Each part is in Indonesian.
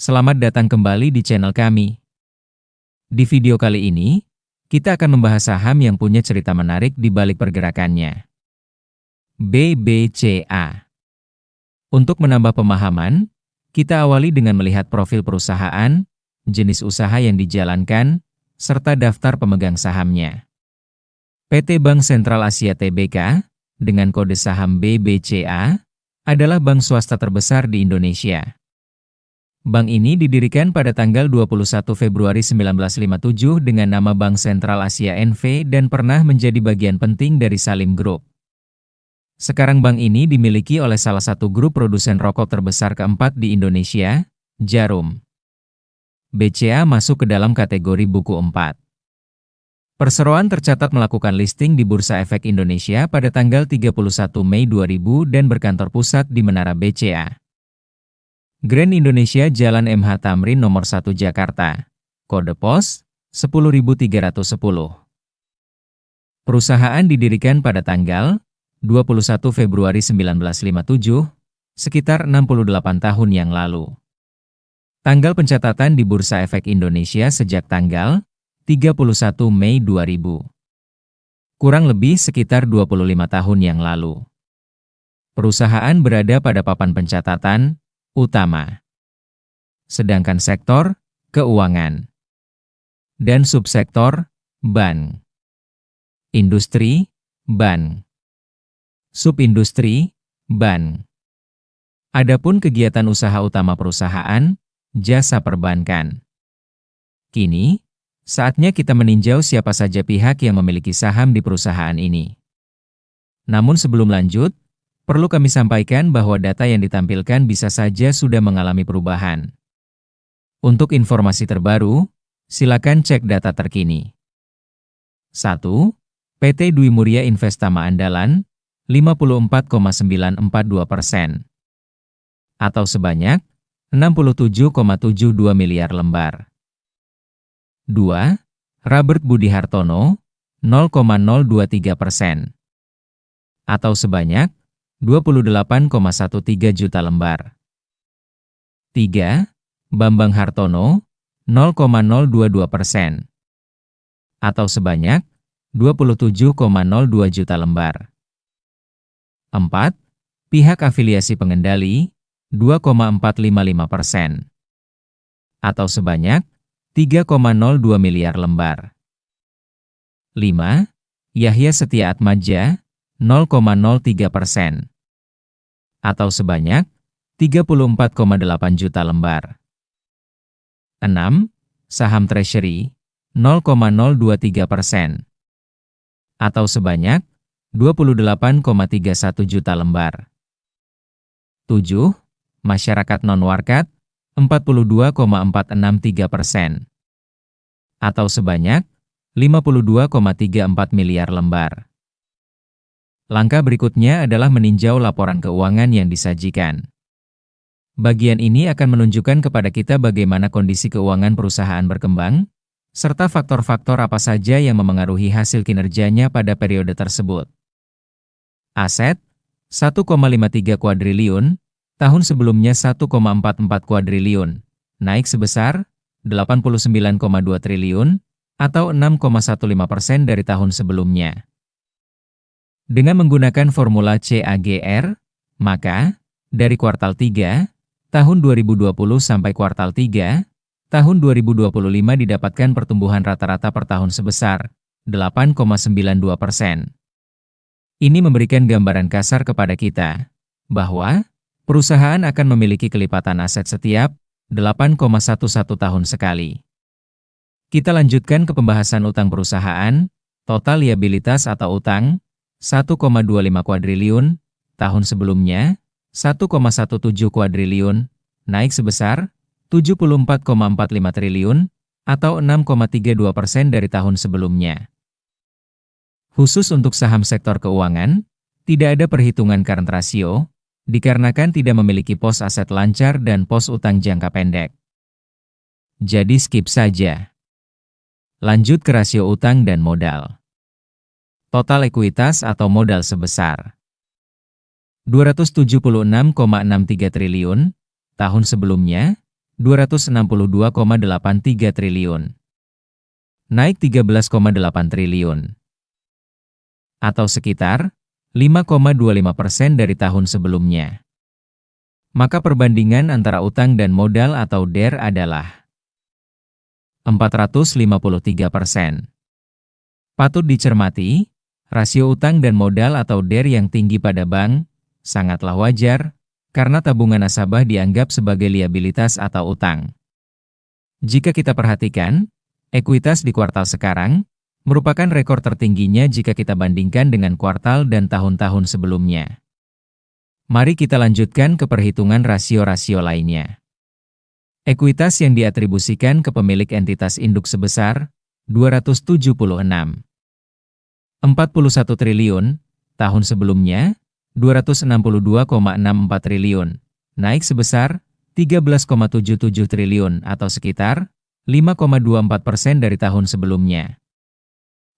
Selamat datang kembali di channel kami. Di video kali ini, kita akan membahas saham yang punya cerita menarik di balik pergerakannya. BBCA. Untuk menambah pemahaman, kita awali dengan melihat profil perusahaan, jenis usaha yang dijalankan, serta daftar pemegang sahamnya. PT Bank Sentral Asia Tbk, dengan kode saham BBCA, adalah bank swasta terbesar di Indonesia. Bank ini didirikan pada tanggal 21 Februari 1957 dengan nama Bank Sentral Asia NV dan pernah menjadi bagian penting dari Salim Group. Sekarang bank ini dimiliki oleh salah satu grup produsen rokok terbesar keempat di Indonesia, Djarum. BCA masuk ke dalam kategori buku 4. Perseroan tercatat melakukan listing di Bursa Efek Indonesia pada tanggal 31 Mei 2000 dan berkantor pusat di Menara BCA. Grand Indonesia Jalan MH Tamrin nomor 1 Jakarta. Kode pos 10310. Perusahaan didirikan pada tanggal 21 Februari 1957, sekitar 68 tahun yang lalu. Tanggal pencatatan di Bursa Efek Indonesia sejak tanggal 31 Mei 2000. Kurang lebih sekitar 25 tahun yang lalu. Perusahaan berada pada papan pencatatan utama. Sedangkan sektor keuangan dan subsektor bank, industri, bank, subindustri, bank. Adapun kegiatan usaha utama perusahaan, jasa perbankan. Kini, saatnya kita meninjau siapa saja pihak yang memiliki saham di perusahaan ini. Namun sebelum lanjut, perlu kami sampaikan bahwa data yang ditampilkan bisa saja sudah mengalami perubahan. Untuk informasi terbaru, silakan cek data terkini. 1. PT Dwi Muria Investama Andalan, 54,942%. Atau sebanyak 67,72 miliar lembar. 2. Robert Budi Hartono, 0,023%. Atau sebanyak 28,13 juta lembar. 3. Bambang Hartono, 0,022%. Atau sebanyak 27,02 juta lembar. 4. Pihak afiliasi pengendali, 2,455%. Atau sebanyak 3,02 miliar lembar. 5. Yahya Setia Atmaja, 0,03%. Atau sebanyak 34,8 juta lembar. 6. Saham Treasury, 0,023%. Atau sebanyak 28,31 juta lembar. 7. Masyarakat non-warkat, 42,463%. Atau sebanyak 52,34 miliar lembar. Langkah berikutnya adalah meninjau laporan keuangan yang disajikan. Bagian ini akan menunjukkan kepada kita bagaimana kondisi keuangan perusahaan berkembang, serta faktor-faktor apa saja yang memengaruhi hasil kinerjanya pada periode tersebut. Aset, 1,53 kuadriliun, tahun sebelumnya 1,44 kuadriliun, naik sebesar 89,2 triliun, atau 6,15% dari tahun sebelumnya. Dengan menggunakan formula CAGR, maka, dari kuartal 3, tahun 2020 sampai kuartal 3, tahun 2025 didapatkan pertumbuhan rata-rata per tahun sebesar 8,92%. Ini memberikan gambaran kasar kepada kita, bahwa perusahaan akan memiliki kelipatan aset setiap 8,11 tahun sekali. Kita lanjutkan ke pembahasan utang perusahaan, total liabilitas atau utang, 1,25 kuadriliun, tahun sebelumnya, 1,17 kuadriliun, naik sebesar 74,45 triliun, atau 6,32% dari tahun sebelumnya. Khusus untuk saham sektor keuangan, tidak ada perhitungan current ratio, dikarenakan tidak memiliki pos aset lancar dan pos utang jangka pendek. Jadi skip saja. Lanjut ke rasio utang dan modal. Total ekuitas atau modal sebesar 276,63 triliun, tahun sebelumnya Rp262,83 triliun. Naik 13,8 triliun. Atau sekitar 5,25% dari tahun sebelumnya. Maka perbandingan antara utang dan modal atau DER adalah 453%. Patut dicermati, rasio utang dan modal atau DER yang tinggi pada bank sangatlah wajar karena tabungan nasabah dianggap sebagai liabilitas atau utang. Jika kita perhatikan, ekuitas di kuartal sekarang merupakan rekor tertingginya jika kita bandingkan dengan kuartal dan tahun-tahun sebelumnya. Mari kita lanjutkan ke perhitungan rasio-rasio lainnya. Ekuitas yang diatribusikan ke pemilik entitas induk sebesar 276,41 triliun, tahun sebelumnya 262,64 triliun, naik sebesar 13,77 triliun atau sekitar 5,24% dari tahun sebelumnya.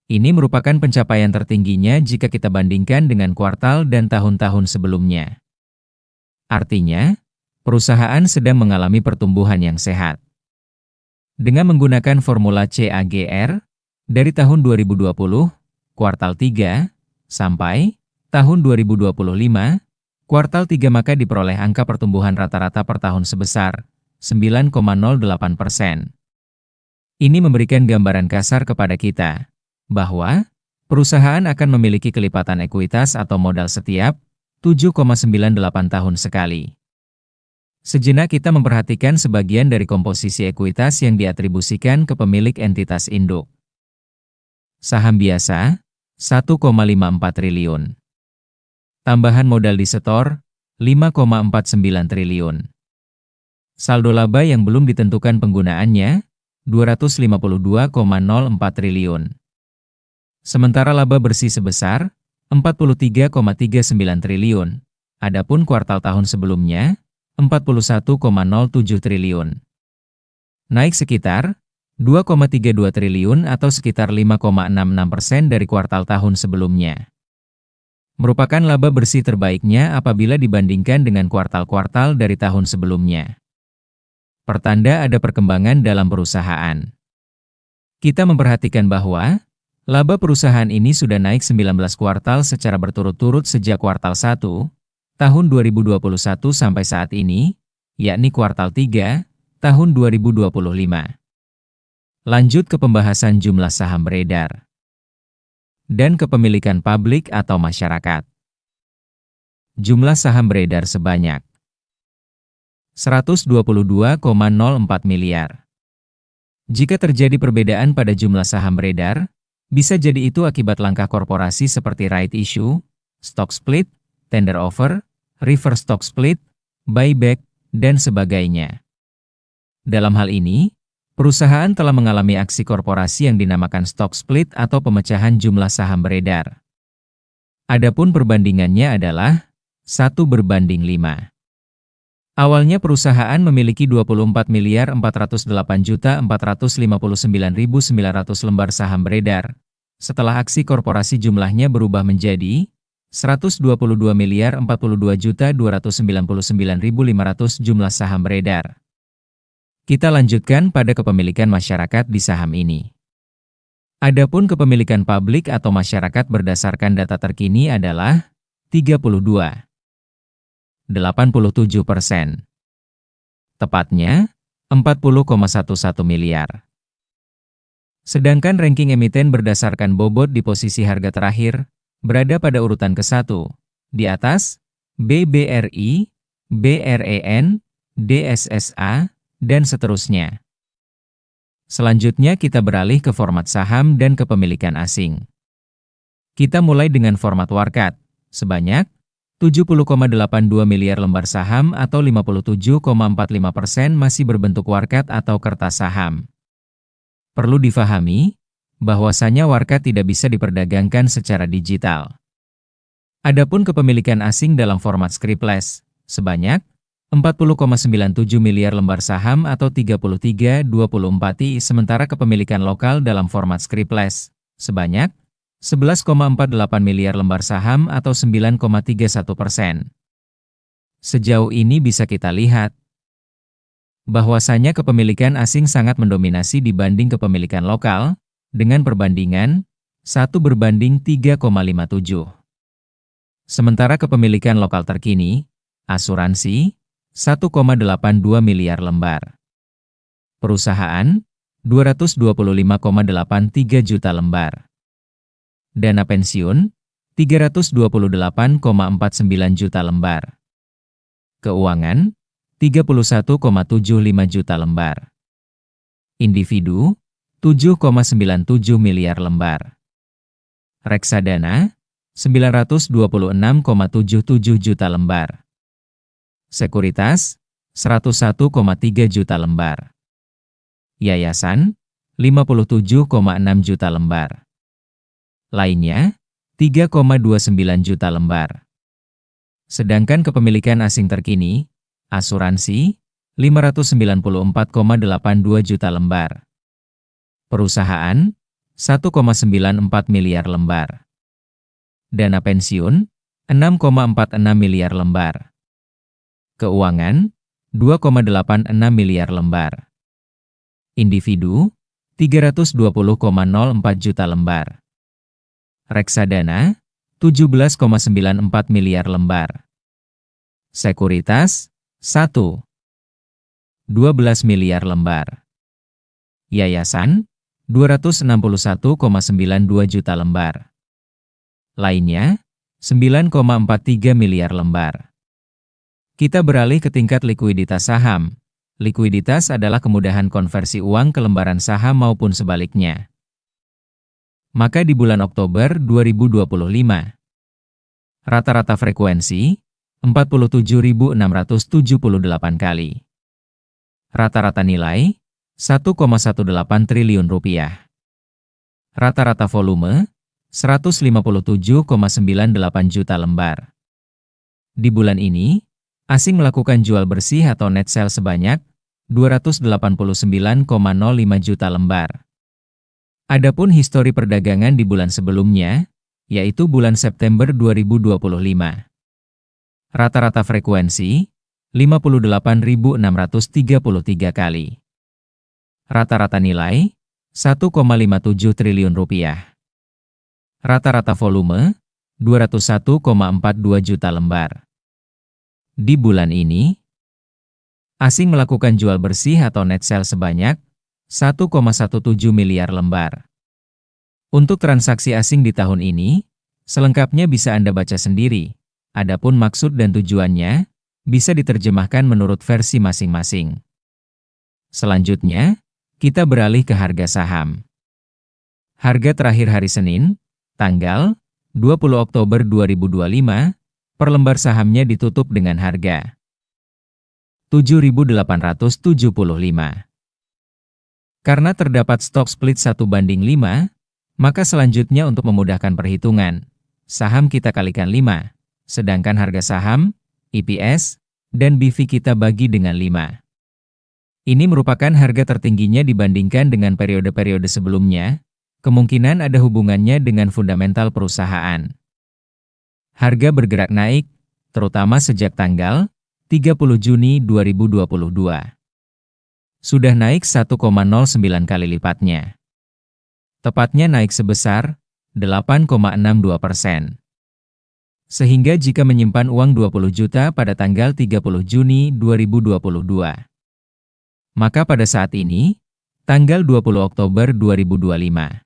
Ini merupakan pencapaian tertingginya jika kita bandingkan dengan kuartal dan tahun-tahun sebelumnya. Artinya, perusahaan sedang mengalami pertumbuhan yang sehat. Dengan menggunakan formula CAGR, dari tahun 2020, kuartal 3, sampai tahun 2025, kuartal 3 maka diperoleh angka pertumbuhan rata-rata per tahun sebesar 9,08%. Ini memberikan gambaran kasar kepada kita, bahwa perusahaan akan memiliki kelipatan ekuitas atau modal setiap 7,98 tahun sekali. Sejenak kita memperhatikan sebagian dari komposisi ekuitas yang diatribusikan ke pemilik entitas induk. Saham biasa, 1,54 triliun. Tambahan modal disetor, 5,49 triliun. Saldo laba yang belum ditentukan penggunaannya, 252,04 triliun. Sementara laba bersih sebesar 43,39 triliun, adapun kuartal tahun sebelumnya, 41,07 triliun. Naik sekitar 2,32 triliun atau sekitar 5,66% dari kuartal tahun sebelumnya. Merupakan laba bersih terbaiknya apabila dibandingkan dengan kuartal-kuartal dari tahun sebelumnya. Pertanda ada perkembangan dalam perusahaan. Kita memperhatikan bahwa laba perusahaan ini sudah naik 19 kuartal secara berturut-turut sejak kuartal 1, tahun 2021 sampai saat ini, yakni kuartal 3, tahun 2025. Lanjut ke pembahasan jumlah saham beredar dan kepemilikan publik atau masyarakat. Jumlah saham beredar sebanyak 122,04 miliar. Jika terjadi perbedaan pada jumlah saham beredar, bisa jadi itu akibat langkah korporasi seperti right issue, stock split, tender offer, reverse stock split, buyback, dan sebagainya. Dalam hal ini, perusahaan telah mengalami aksi korporasi yang dinamakan stock split atau pemecahan jumlah saham beredar. Adapun perbandingannya adalah 1:5. Awalnya perusahaan memiliki 24.408.459.900 lembar saham beredar. Setelah aksi korporasi jumlahnya berubah menjadi 122.042.299.500 jumlah saham beredar. Kita lanjutkan pada kepemilikan masyarakat di saham ini. Adapun kepemilikan publik atau masyarakat berdasarkan data terkini adalah 32,87%. Tepatnya, 40,11 miliar. Sedangkan ranking emiten berdasarkan bobot di posisi harga terakhir, berada pada urutan ke-1, di atas BBRI, BREN, DSSA, dan seterusnya. Selanjutnya kita beralih ke format saham dan kepemilikan asing. Kita mulai dengan format warkat, sebanyak 70,82 miliar lembar saham atau 57,45% masih berbentuk warkat atau kertas saham. Perlu difahami, bahwasanya warkat tidak bisa diperdagangkan secara digital. Adapun kepemilikan asing dalam format scriptless, sebanyak 40,97 miliar lembar saham atau 33,24%, sementara kepemilikan lokal dalam format scriptless, sebanyak 11,48 miliar lembar saham atau 9,31%. Sejauh ini bisa kita lihat bahwasanya kepemilikan asing sangat mendominasi dibanding kepemilikan lokal, dengan perbandingan 1:3,57. Sementara kepemilikan lokal terkini, asuransi, 1,82 miliar lembar. Perusahaan, 225,83 juta lembar. Dana pensiun, 328,49 juta lembar. Keuangan, 31,75 juta lembar. Individu, 7,97 miliar lembar. Reksadana, 926,77 juta lembar. Sekuritas, 101,3 juta lembar. Yayasan, 57,6 juta lembar. Lainnya, 3,29 juta lembar. Sedangkan kepemilikan asing terkini, asuransi, 594,82 juta lembar. Perusahaan, 1,94 miliar lembar. Dana pensiun, 6,46 miliar lembar. Keuangan, 2,86 miliar lembar. Individu, 320,04 juta lembar. Reksadana, 17,94 miliar lembar. Sekuritas, 12 miliar lembar. Yayasan, 261,92 juta lembar. Lainnya, 9,43 miliar lembar. Kita beralih ke tingkat likuiditas saham. Likuiditas adalah kemudahan konversi uang ke lembaran saham maupun sebaliknya. Maka di bulan Oktober 2025, rata-rata frekuensi 47.678 kali. Rata-rata nilai 1,18 triliun rupiah. Rata-rata volume 157,98 juta lembar. Di bulan ini, asing melakukan jual bersih atau net sale sebanyak 289,05 juta lembar. Adapun histori perdagangan di bulan sebelumnya, yaitu bulan September 2025. Rata-rata frekuensi 58.633 kali. Rata-rata nilai 1,57 triliun rupiah. Rata-rata volume 201,42 juta lembar. Di bulan ini, asing melakukan jual bersih atau net sale sebanyak 1,17 miliar lembar. Untuk transaksi asing di tahun ini, selengkapnya bisa Anda baca sendiri. Adapun maksud dan tujuannya bisa diterjemahkan menurut versi masing-masing. Selanjutnya, kita beralih ke harga saham. Harga terakhir hari Senin, tanggal 20 Oktober 2025, per lembar sahamnya ditutup dengan harga 7.875. Karena terdapat stok split 1:5, maka selanjutnya untuk memudahkan perhitungan, saham kita kalikan 5, sedangkan harga saham, EPS, dan BV kita bagi dengan 5. Ini merupakan harga tertingginya dibandingkan dengan periode-periode sebelumnya, kemungkinan ada hubungannya dengan fundamental perusahaan. Harga bergerak naik, terutama sejak tanggal 30 Juni 2022. Sudah naik 1,09 kali lipatnya. Tepatnya naik sebesar 8,62%. Sehingga jika menyimpan uang 20 juta pada tanggal 30 Juni 2022, maka pada saat ini, tanggal 20 Oktober 2025,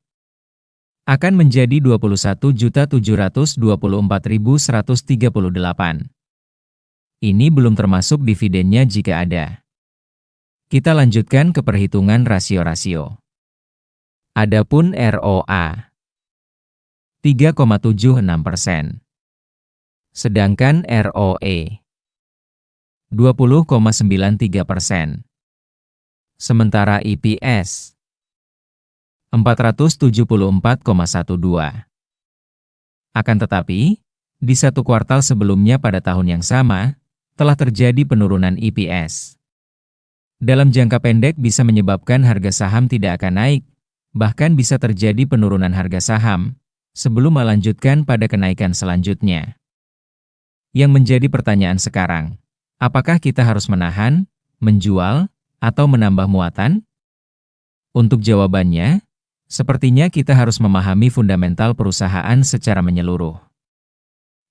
akan menjadi 21.724.138. Ini belum termasuk dividennya jika ada. Kita lanjutkan ke perhitungan rasio-rasio. Adapun ROA 3,76%. Sedangkan ROE 20,93%. Sementara EPS 474,12. Akan tetapi, di satu kuartal sebelumnya pada tahun yang sama, telah terjadi penurunan EPS. Dalam jangka pendek bisa menyebabkan harga saham tidak akan naik, bahkan bisa terjadi penurunan harga saham, sebelum melanjutkan pada kenaikan selanjutnya. Yang menjadi pertanyaan sekarang, apakah kita harus menahan, menjual, atau menambah muatan? Untuk jawabannya, sepertinya kita harus memahami fundamental perusahaan secara menyeluruh.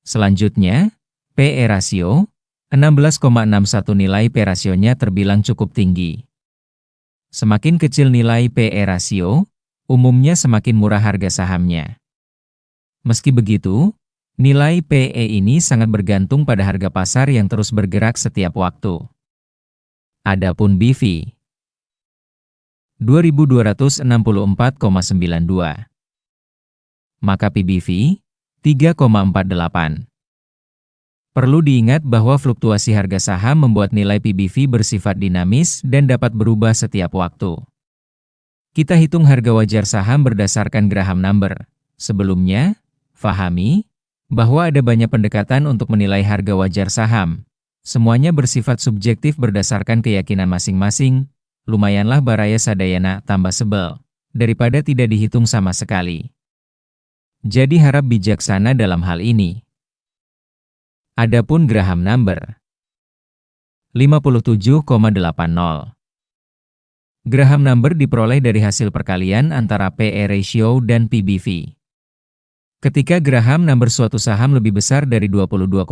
Selanjutnya, PE rasio, 16,61 nilai P rasionya terbilang cukup tinggi. Semakin kecil nilai PE rasio, umumnya semakin murah harga sahamnya. Meski begitu, nilai PE ini sangat bergantung pada harga pasar yang terus bergerak setiap waktu. Adapun BV, 2.264,92. Maka PBV, 3,48. Perlu diingat bahwa fluktuasi harga saham membuat nilai PBV bersifat dinamis dan dapat berubah setiap waktu. Kita hitung harga wajar saham berdasarkan Graham number. Sebelumnya, fahami bahwa ada banyak pendekatan untuk menilai harga wajar saham. Semuanya bersifat subjektif berdasarkan keyakinan masing-masing. Lumayanlah baraya sadayana tambah sebel, daripada tidak dihitung sama sekali. Jadi harap bijaksana dalam hal ini. Adapun Graham number 57,80. Graham number diperoleh dari hasil perkalian antara PE ratio dan PBV. Ketika Graham number suatu saham lebih besar dari 22,5,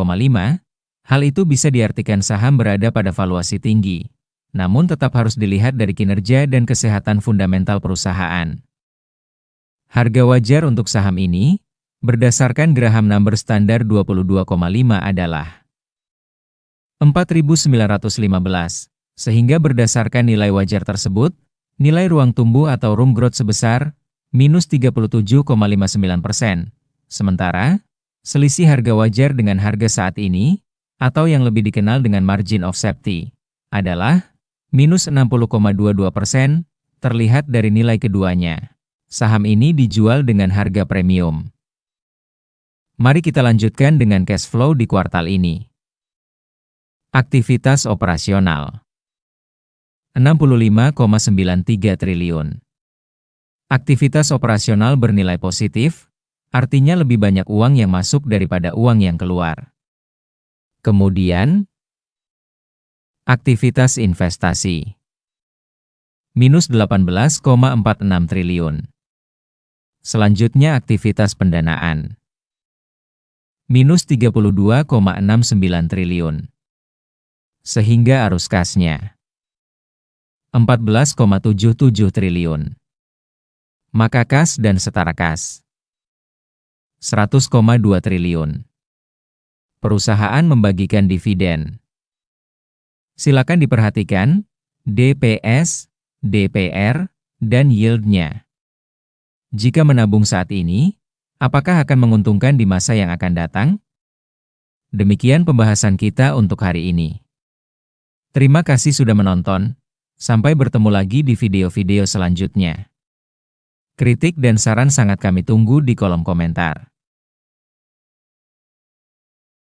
hal itu bisa diartikan saham berada pada valuasi tinggi, namun tetap harus dilihat dari kinerja dan kesehatan fundamental perusahaan. Harga wajar untuk saham ini, berdasarkan Graham number standar 22,5 adalah 4.915, sehingga berdasarkan nilai wajar tersebut, nilai ruang tumbuh atau room growth sebesar minus 37,59%. Sementara, selisih harga wajar dengan harga saat ini, atau yang lebih dikenal dengan margin of safety, adalah minus 60,22%, terlihat dari nilai keduanya. Saham ini dijual dengan harga premium. Mari kita lanjutkan dengan cash flow di kuartal ini. Aktivitas operasional 65,93 triliun. Aktivitas operasional bernilai positif, artinya lebih banyak uang yang masuk daripada uang yang keluar. Kemudian, aktivitas investasi minus 18,46 triliun. Selanjutnya aktivitas pendanaan minus 32,69 triliun. Sehingga arus kasnya 14,77 triliun. Maka kas dan setara kas 100,2 triliun. Perusahaan membagikan dividen. Silakan diperhatikan DPS, DPR, dan yield-nya. Jika menabung saat ini, apakah akan menguntungkan di masa yang akan datang? Demikian pembahasan kita untuk hari ini. Terima kasih sudah menonton. Sampai bertemu lagi di video-video selanjutnya. Kritik dan saran sangat kami tunggu di kolom komentar.